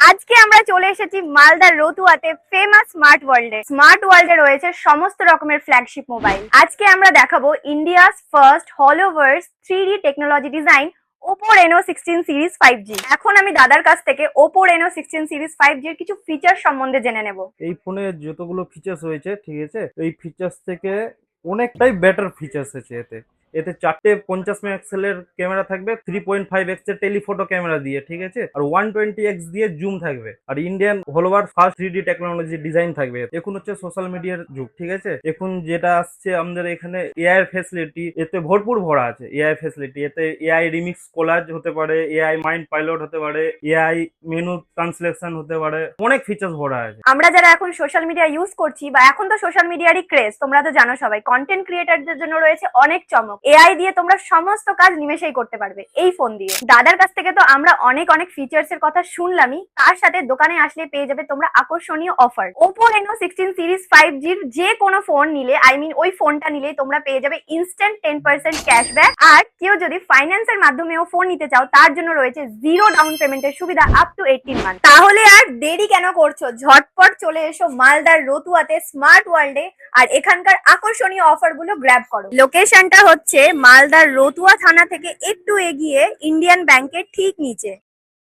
আজকে আমরা চলে এসেছি মালদার রতুয়াতে ফেমাস স্মার্ট ওয়ার্ল্ডে রয়েছে সমস্ত রকমের ফ্ল্যাগশিপ মোবাইল। আজকে আমরা দেখাবো India's first holoverse 3D technology design Oppo Reno 16 series 5G। এখন আমি দাদার কাছ থেকে Oppo Reno 16 সিরিজ 5G এর কিছু ফিচার সম্বন্ধে জেনে নেব। এই ফোনে যতগুলো ফিচার্স রয়েছে, ঠিক আছে, এই ফিচার্স থেকে অনেকটাই বেটার ফিচার্স আছে এতে। এতে 4টে 50 মেগাপিক্সেলের ক্যামেরা থাকবে, 3.5x এর টেলিফটো ক্যামেরা দিয়ে, ঠিক আছে, আর 120x দিয়ে জুম থাকবে, আর Indian holover first 3D technology design থাকবে। এখন হচ্ছে সোশ্যাল মিডিয়ার যুগ, ঠিক আছে। এখন যেটা আসছে আমাদের এখানে এআই এর ফ্যাসিলিটি এতে ভরপুর ভরা আছে। এআই ফ্যাসিলিটি এতে এআই রিমিক্স কোলাজ হতে পারে, এআই মাইন্ড পাইলট হতে পারে, এআই মেনু ট্রান্সলেশন হতে পারে, অনেক ফিচার্স ভরা আছে। আমরা যারা এখন সোশ্যাল মিডিয়া ইউজ করছি বা এখন তো সোশ্যাল মিডিয়ারই ক্রেজ, তোমরা তো জানো সবাই, কন্টেন্ট ক্রিয়েটারদের জন্য রয়েছে অনেক চমক। এআই দিয়ে তোমরা সমস্ত কাজ নিমেষেই করতে পারবে এই ফোন দিয়ে। দাদার কাছ থেকে তো আমরা অনেক ফিচার্স এর কথা শুনলামই, তার সাথে দোকানে আসলে পেয়ে যাবে তোমরা আকর্ষণীয় offer. Oppo Reno 16 series 5G এর যে কোনো ফোন নিলে, ওই ফোনটা নিলেই তোমরা পেয়ে যাবে ইনস্ট্যান্ট 10% ক্যাশব্যাক। আর কেউ যদি ফাইন্যান্সের মাধ্যমেও ফোন নিতে চাও, তার জন্য রয়েছে জিরো ডাউন পেমেন্টের সুবিধা আপ টু 18 মান্থ। তাহলে আর দেরি কেন করছো? ঝটপট চলে এসো মালদার রতুয়াতে স্মার্ট ওয়ার্ল্ডে আর এখানকার আকর্ষণীয় অফার গুলো গ্র্যাব করো। লোকেশনটা হচ্ছে মালদার রতুয়া থানা থেকে একটু এগিয়ে ইন্ডিয়ান ব্যাংকের ঠিক নিচে।